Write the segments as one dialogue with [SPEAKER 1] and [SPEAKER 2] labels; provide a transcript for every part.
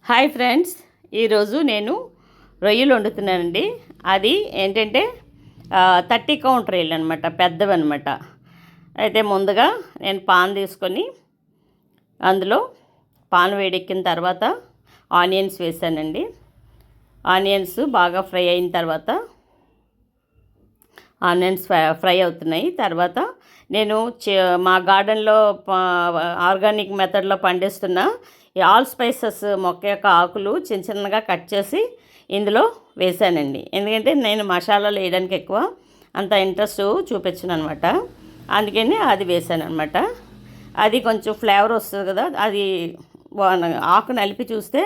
[SPEAKER 1] Hi friends, ఈరోజు నేను రొయ్యలు వండుతున్నానండి. అది ఏంటంటే 30 కౌంట్ రొయ్యలు అనమాట, పెద్దవి అనమాట. అయితే ముందుగా నేను పాన్ తీసుకొని అందులో పాన్ వేడెక్కిన తర్వాత ఆనియన్స్ వేసానండి. ఆనియన్స్ బాగా ఫ్రై అయిన తర్వాత ఆనియన్స్ ఫ్రై అవుతున్నాయి. తర్వాత నేను మా గార్డెన్లో ఆర్గానిక్ మెథడ్లో పండిస్తున్న ఈ ఆల్ స్పైసెస్ మొక్క యొక్క ఆకులు చిన్న చిన్నగా కట్ చేసి ఇందులో వేసానండి. ఎందుకంటే నేను మసాలాలు వేయడానికి ఎక్కువ అంత ఇంట్రెస్ట్ చూపించను అనమాట. అందుకని అది వేసాను అనమాట. అది కొంచెం ఫ్లేవర్ వస్తుంది కదా, అది ఆకు నలిపి చూస్తే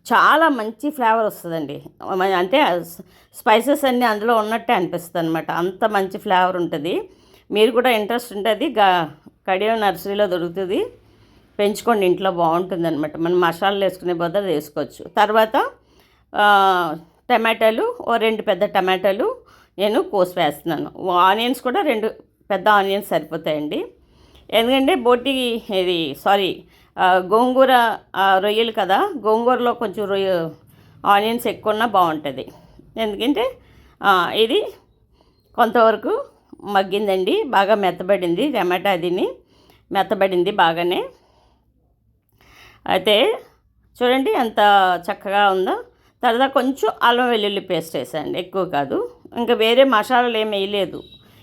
[SPEAKER 1] చాలా మంచి ఫ్లేవర్ వస్తుందండి. అంటే స్పైసెస్ అన్నీ అందులో ఉన్నట్టే అనిపిస్తుంది అనమాట. అంత మంచి ఫ్లేవర్ ఉంటుంది. మీరు కూడా ఇంట్రెస్ట్ ఉంటుంది, కడియం నర్సరీలో దొరుకుతుంది, పెంచుకోండి, ఇంట్లో బాగుంటుంది అనమాట. మనం మసాలాలు వేసుకునే బదులు వేసుకోవచ్చు. తర్వాత టమాటాలు, 2 పెద్ద టమాటాలు నేను కోసి వేస్తున్నాను. ఆనియన్స్ కూడా 2 పెద్ద ఆనియన్స్ సరిపోతాయండి. ఎందుకంటే గోంగూర రొయ్యలు కదా, గోంగూరలో కొంచెం ఆనియన్స్ ఎక్కువ ఉన్నా బాగుంటుంది. ఎందుకంటే ఇది కొంతవరకు మగ్గిందండి, బాగా మెత్తబడింది. టమాటా అదిని మెత్తబడింది బాగానే. అయితే చూడండి ఎంత చక్కగా ఉందో. తర్వాత కొంచెం అల్లం వెల్లుల్లి పేస్ట్ వేసాండి, ఎక్కువ కాదు. ఇంకా వేరే మసాలాలు ఏమి వేయలేదు,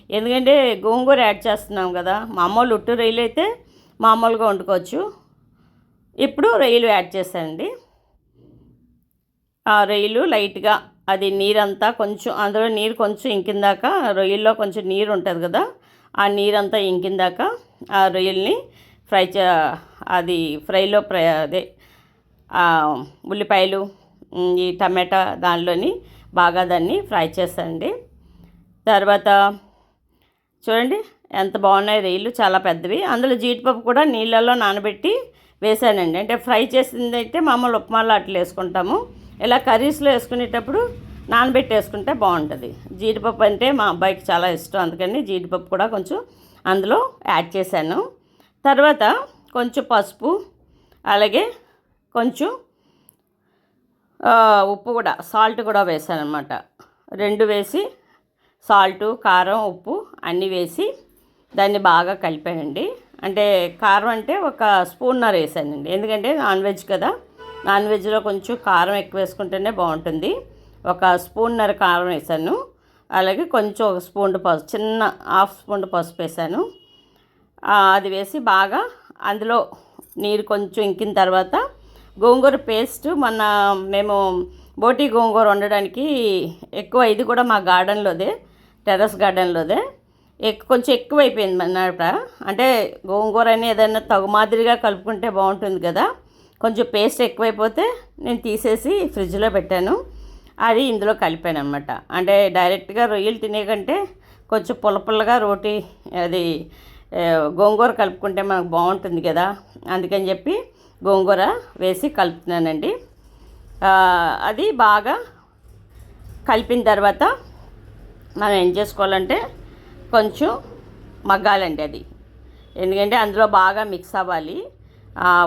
[SPEAKER 1] ఎందుకంటే గోంగూర యాడ్ చేస్తున్నాం కదా. మామూలు ఉట్టు రొయ్యలు అయితే మామూలుగా వండుకోవచ్చు. ఇప్పుడు రొయ్యలు యాడ్ చేశానండి. ఆ రొయ్యలు లైట్గా అది నీరంతా కొంచెం, అందులో నీరు కొంచెం ఇంకిందాక, రొయ్యల్లో కొంచెం నీరు ఉంటుంది కదా, ఆ నీరంతా ఇంకిందాక ఆ రొయ్యల్ని ఫ్రైలో ఉల్లిపాయలు, ఈ టమాటా దానిలోని బాగా దాన్ని ఫ్రై చేస్తానండి. తర్వాత చూడండి ఎంత బాగున్నాయి రొయ్యలు, చాలా పెద్దవి. అందులో జీడిపప్పు కూడా నీళ్ళల్లో నానబెట్టి వేసానండి. అంటే ఫ్రై చేసింది అయితే మామూలు ఉప్మాలో అట్లా వేసుకుంటాము. ఇలా కర్రీస్లో వేసుకునేటప్పుడు నానబెట్టి వేసుకుంటే బాగుంటుంది. జీడిపప్పు అంటే మా అబ్బాయికి చాలా ఇష్టం, అందుకని జీడిపప్పు కూడా కొంచెం అందులో యాడ్ చేశాను. తర్వాత కొంచెం పసుపు, అలాగే కొంచెం ఉప్పు కూడా, సాల్ట్ కూడా వేసాను అనమాట. 2 వేసి సాల్టు, కారం, ఉప్పు అన్నీ వేసి దాన్ని బాగా కలిపానండి. అంటే కారం అంటే 1 స్పూన్నర వేసానండి, ఎందుకంటే నాన్ వెజ్ కదా, నాన్ వెజ్లో కొంచెం కారం ఎక్కువ వేసుకుంటేనే బాగుంటుంది. 1 స్పూన్నర కారం వేసాను. అలాగే కొంచెం 1 స్పూన్ పసుపు, చిన్న హాఫ్ స్పూన్ పసుపు వేసాను. అది వేసి బాగా అందులో నీరు కొంచెం ఇంకిన తర్వాత గోంగూర పేస్ట్, మేము బోటి గోంగూర వండడానికి ఎక్కువ, ఇది కూడా మా గార్డెన్లోదే, టెర్రస్ గార్డెన్లోదే, కొంచెం ఎక్కువైపోయింది అన్నమాట. అంటే గోంగూర అని ఏదైనా తగు మాదిరిగా కలుపుకుంటే బాగుంటుంది కదా, కొంచెం పేస్ట్ ఎక్కువైపోతే నేను తీసేసి ఫ్రిడ్జ్లో పెట్టాను. అది ఇందులో కలిపాను అనమాట. అంటే డైరెక్ట్గా రొయ్యలు తినే కంటే కొంచెం పుల్లపుల్లగా గోంగూర కలుపుకుంటే మనకు బాగుంటుంది కదా, అందుకని చెప్పి గోంగూర వేసి కలుపుతున్నానండి. అది బాగా కలిపిన తర్వాత మనం ఏం చేసుకోవాలంటే కొంచెం మగ్గాలండి అది, ఎందుకంటే అందులో బాగా మిక్స్ అవ్వాలి.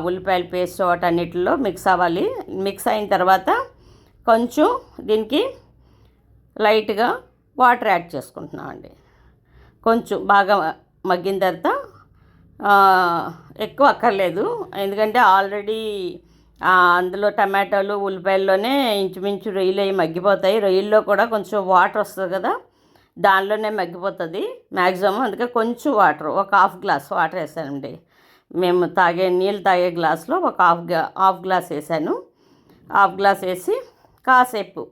[SPEAKER 1] ఉల్లిపాయల పేస్ట్ వాటన్నిటిలో మిక్స్ అవ్వాలి. మిక్స్ అయిన తర్వాత కొంచెం దీనికి లైట్గా వాటర్ యాడ్ చేసుకుంటున్నామండి. కొంచెం బాగా మగ్గిన తర్వాత, ఎక్కువ అక్కర్లేదు, ఎందుకంటే ఆల్రెడీ అందులో టమాటాలు, ఉల్లిపాయల్లోనే ఇంచుమించు రొయ్యలు అవి మగ్గిపోతాయి. రొయ్యల్లో కూడా కొంచెం వాటర్ వస్తుంది కదా, దానిలోనే మగ్గిపోతుంది మ్యాక్సిమం. అందుకే కొంచెం వాటర్, 1 హాఫ్ గ్లాస్ వాటర్ వేసానండి. మేము నీళ్ళు తాగే గ్లాస్లో 1 హాఫ్ గ్లాస్ వేసాను. హాఫ్ గ్లాస్ వేసి కాసేపు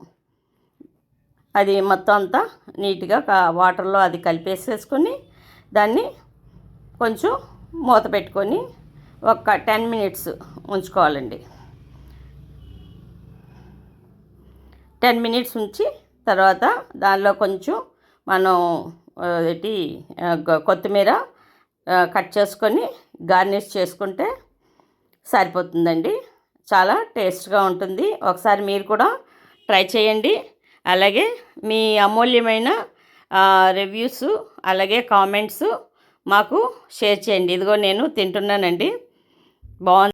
[SPEAKER 1] అది మొత్తం అంతా నీట్గా వాటర్లో అది కలిపేసేసుకొని దాన్ని కొంచెం మూత పెట్టుకొని 10 మినిట్స్ ఉంచుకోవాలండి. 10 మినిట్స్ ఉంచి తర్వాత దానిలో కొంచెం మనం కొత్తిమీర కట్ చేసుకొని గార్నిష్ చేసుకుంటే సరిపోతుందండి. చాలా టేస్ట్గా ఉంటుంది. ఒకసారి మీరు కూడా ట్రై చేయండి. అలాగే మీ అమూల్యమైన రివ్యూస్, అలాగే కామెంట్స్ మాకు షేర్ చేయండి. ఇదిగో నేను తింటున్నానండి, బాగుంది.